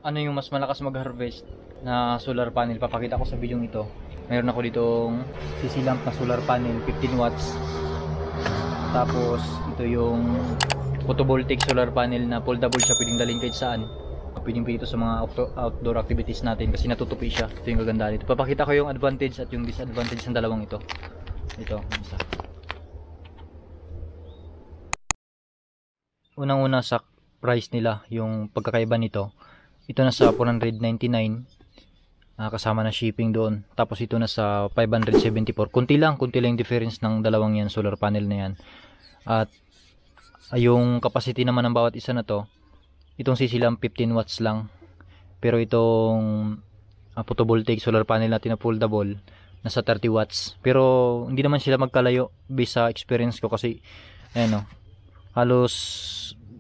ano yung mas malakas mag-harvest na solar panel. Papakita ko sa video ito. Meron ako ditong CC lamp na solar panel 15 watts. Tapos ito yung photovoltaic solar panel na foldable siya, pwedeng dalhin kahit saan. Pwedeng pwede ito sa mga outdoor activities natin kasi natutupi siya. Ito yung kagandahan dito. Papakita ko yung advantage at yung disadvantage ng dalawang ito. Ito, isa. Unang-una sa price nila, yung pagkakaiba nito. Ito nasa 499 kasama na shipping doon. Tapos ito nasa 574. Kunti lang yung difference ng dalawang yan, solar panel na yan. At yung capacity naman ng bawat isa na to, itong CC lamp 15 watts lang. Pero itong photovoltaic solar panel natin na foldable, nasa 30 watts. Pero hindi naman sila magkalayo based sa experience ko kasi ayan o, halos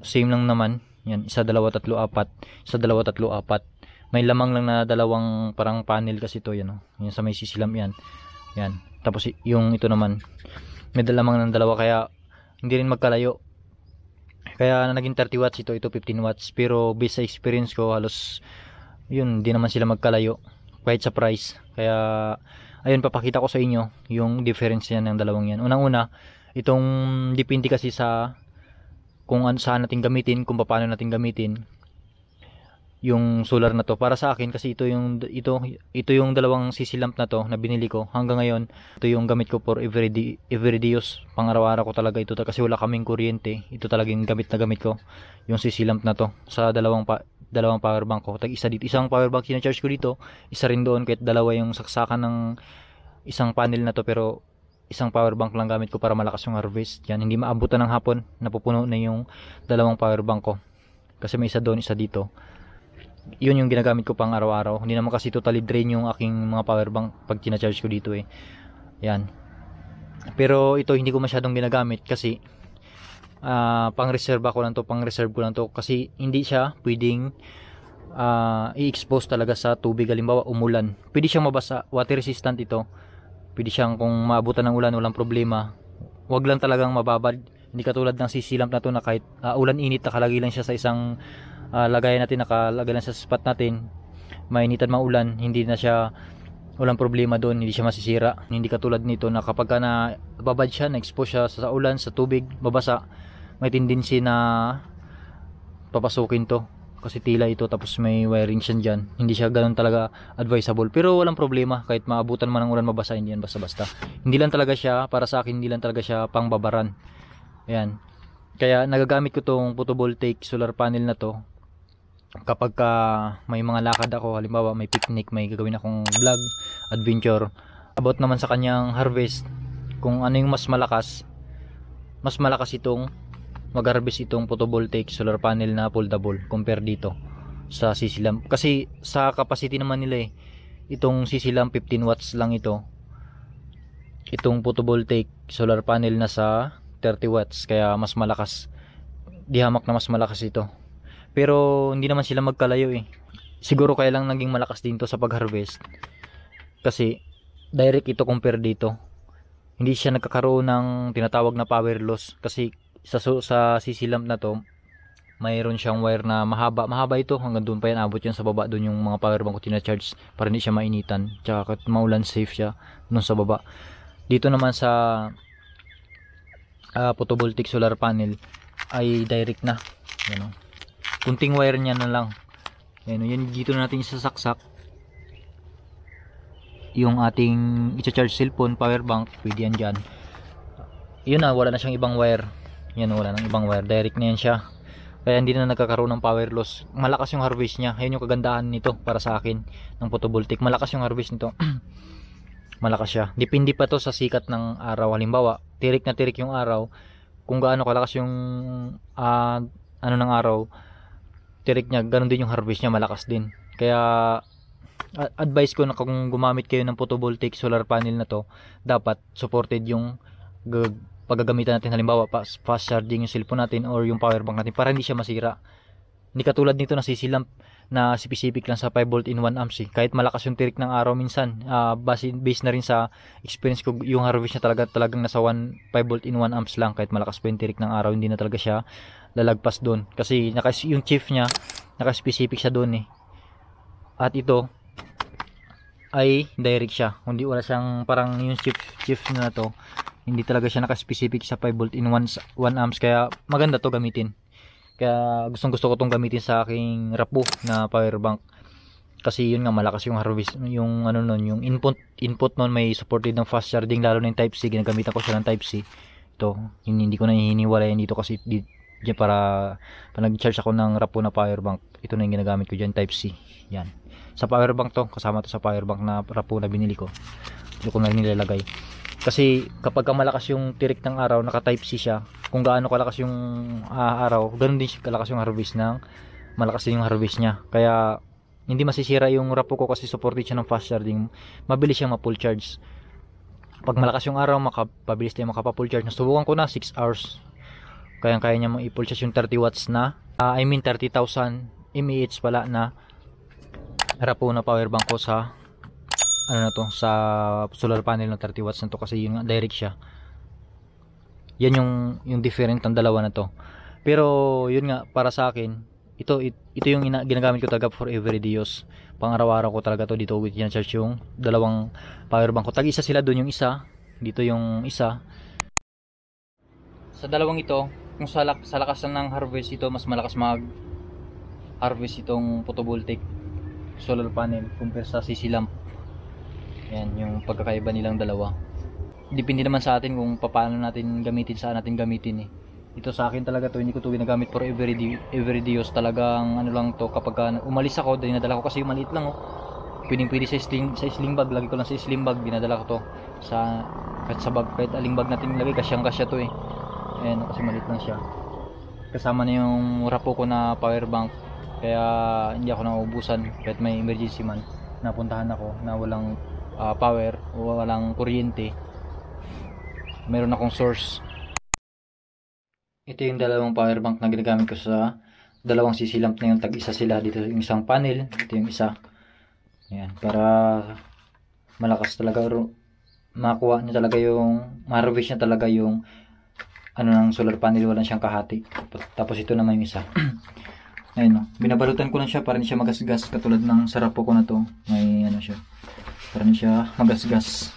same lang naman. Yan, isa, dalawa, tatlo, apat. Isa, dalawa, tatlo, apat. May lamang lang na dalawang parang panel kasi to, yan o. Yan sa may CC lamp yan. Yan. Tapos yung ito naman, may lamang ng dalawa kaya hindi rin magkalayo. Kaya naging 30 watts ito 15 watts. Pero based sa experience ko, halos yun, hindi naman sila magkalayo kahit sa price. Kaya ayun, papakita ko sa inyo yung difference yan ng dalawang yan. Unang-una, itong depende kasi sa kung saan natin gamitin, kung paano natin gamitin yung solar na to. Para sa akin kasi ito yung dalawang CC lamp na to na binili ko hanggang ngayon. Ito yung gamit ko for everyday use. Pang-araw-araw ko talaga ito kasi wala kaming kuryente. Ito talagang gamit na gamit ko yung CC lamp na to sa dalawang power bank ko. Tag isa dito, isang power bank sina-charge ko dito, isa rin doon, kahit dalawa yung saksakan ng isang panel na to, pero isang power bank lang gamit ko para malakas yung harvest. Yan, hindi maabutan ng hapon, napupuno na yung dalawang power bank ko. Kasi may isa doon, isa dito. Yun yung ginagamit ko pang araw-araw. Hindi naman kasi totally drain yung aking mga power bank pag tina-charge ko dito eh. Yan. Pero ito hindi ko masyadong ginagamit kasi pang-reserve ko lang to kasi hindi siya pwedeng i-expose talaga sa tubig. Halimbawa umulan, pwede siyang mabasa, water resistant ito. Pwede siyang, kung maabutan ng ulan, walang problema. Wag lang talagang mababad. Hindi katulad ng CC lamp na to na kahit ulan init, nakalagay lang siya sa isang lagayan natin, nakalagay lang sa spot natin, mainitan maulan, hindi na siya, walang problema doon, hindi siya masisira. Hindi katulad nito na kapag na babad siya, na-expose siya sa ulan, sa tubig, babasa, may tendency na papasukin to kasi tila ito, tapos may wiring siya dyan. Hindi siya ganun talaga advisable, pero walang problema kahit maabutan man ng ulan, mabasa, hindi yan basta-basta. Hindi lang talaga siya, para sa akin, hindi lang talaga siya pangbabaran. Ayan, kaya nagagamit ko tong photovoltaic solar panel na to kapag may mga lakad ako, halimbawa may picnic, may gagawin akong vlog, adventure. About naman sa kanyang harvest, kung ano yung mas malakas itong mag-harvest itong photovoltaic solar panel na foldable compare dito sa CC lamp. Kasi sa capacity naman nila itong CC lamp 15 watts lang ito. Itong photovoltaic solar panel na sa 30 watts, kaya mas malakas. Di hamak na mas malakas ito. Pero hindi naman sila magkalayo Siguro kaya lang naging malakas din to sa pag-harvest kasi direct ito compare dito. Hindi siya nagkakaroon ng tinatawag na power loss kasi sa CC lamp na to, mayroon siyang wire na mahaba ito, hanggang doon pa yan, abot yan sa baba. Doon yung mga power bank ko tina-charge para hindi siya mainitan, tsaka kahit maulan, safe siya doon sa baba. Dito naman sa photovoltaic solar panel ay direct na, yan kunting wire niya na lang. Yan, dito na natin isasaksak yung ating i-charge cellphone, power bank, pwede yan dyan. Yun na, wala na siyang ibang wire. Yan, wala nang ibang wire, direct na yan siya. Kaya hindi na nagkakaroon ng power loss. Malakas yung harvest niya. Ayun yung kagandahan nito para sa akin ng photovoltaic. Malakas yung harvest nito. Malakas siya. Depende pa to sa sikat ng araw. Halimbawa, tirik na tirik yung araw, kung gaano kalakas yung ng araw, tirik niya, ganun din yung harvest niya, malakas din. Kaya advice ko na kung gumamit kayo ng photovoltaic solar panel na to, dapat supported yung paggagamitan natin. Halimbawa fast charging yung cellphone natin or yung power bank natin para hindi siya masira. Hindi katulad nito na CC lamp na specific lang sa 5 volt in 1 amps kahit malakas yung tirik ng araw minsan, based na rin sa experience ko, yung harvest niya talagang nasa 5 volt in 1 amps lang. Kahit malakas pa yung tirik ng araw, hindi na talaga siya lalagpas doon kasi yung chief niya naka-specific siya doon At ito ay direct siya, hindi wala siyang parang yung shift na to, hindi talaga siya naka-specific sa 5 volt in 1 amps, kaya maganda to gamitin. Kaya gustong gusto ko tong gamitin sa aking rapo na power bank. Kasi yun nga, malakas yung harvest, yung ano nun, yung input nun may supported ng fast charging, lalo na yung type C, ginagamitan ko siya ng type C. Ito, hindi ko na hiniwalayan dito kasi para nag-charge ako ng rapo na power bank, ito na yung ginagamit ko dyan, type C. Yan, sa power bank to, kasama to sa power bank na rapo na binili ko, dito ko na nilalagay. Kasi kapag malakas yung tirik ng araw, naka type C siya, kung gaano kalakas yung araw, ganun din kalakas yung harvest malakas din yung harvest niya. Kaya hindi masisira yung rapo ko kasi supported siya ng fast charging, mabilis siyang ma-full charge. Pag malakas yung araw, mapabilis tayo makapa-full charge. Nasubukan ko na 6 hours, kaya niya ma-full charge yung 30 watts na 30,000 mAh pala na rapo na power bank ko sa ano na to, sa solar panel na 30 watts na to, kasi yun nga, direct siya. Yan yung different ng dalawa na to. Pero yun nga, para sa akin, ito yung ginagamit ko talaga for everyday use. Pang araw-araw ko talaga to. Dito ko gina-charge yung dalawang power bank ko. Tag-isa sila, doon yung isa, dito yung isa. Sa dalawang ito, kung sa lakas ng harvest, ito mas malakas mag-harvest itong photovoltaic solar panel compare sa CC lamp. Yan yung pagkakaiba nilang dalawa. Depende naman sa atin kung paano natin gamitin, saan natin gamitin eh. Ito sa akin talaga to, hindi ko to ginagamit for everyday use. Talagang ano lang to, kapag umalis ako, dinadala ko kasi yung maliit lang oh. Pwede sa sling bag, lagi ko lang sa sling bag, dinadala ko to sa kahit sa bag, kahit aling bag natin ilagay, kasyang-kasya to eh. Ayan, kasi maliit lang siya. Kasama na yung rapo ko na power bank, kaya hindi ako nauubusan kahit may emergency man, napuntahan ako na walang power o walang kuryente, meron akong source. Ito yung dalawang power bank na ginagamit ko sa dalawang CC lamp na yung tag-isa sila. Dito yung isang panel, ito yung isa. Ayan, para malakas talaga, makuha niya talaga yung, ma-harvest niya talaga yung ano ng solar panel, wala siyang kahati. Tapos ito naman yung isa. Ayun no, binabalutan ko na siya para hindi siya magasgas, katulad ng sarapo ko na to. May ano siya, para hindi siya magasgas.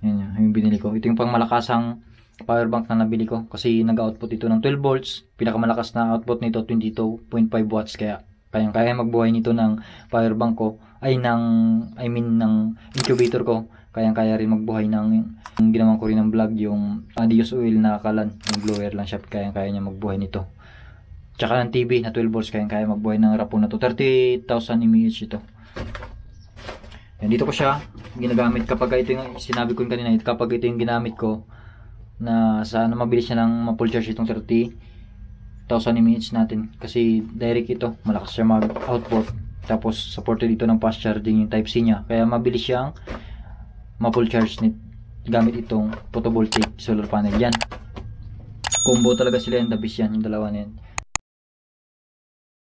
Ayan yung binili ko. Ito yung pang malakasang power bank na nabili ko kasi nag-output ito ng 12 volts. Pinakamalakas na output nito 22.5 watts, kaya kaya magbuhay nito ng power bank ko ng incubator ko. Kaya rin magbuhay ng ginawan ko rin ng vlog, yung Adios oil na kalan, yung blower lang siya, kaya niya magbuhay nito. Tsaka ng TV na 12 volts, kaya magbuhay ng rapo na to. 30,000 mAh ito. Yan, dito ko siya ginagamit kapag ito yung sinabi ko kanina, kapag ito yung ginamit ko na sana mabilis niya lang ma-full charge itong 30,000 mAh natin, kasi direct ito, malakas siya mag-output, tapos supported dito ng fast charging yung type C niya, kaya mabilis siyang ma-full charge gamit itong photovoltaic solar panel. Yan, combo talaga sila, yung the best yan, yung dalawa na yan.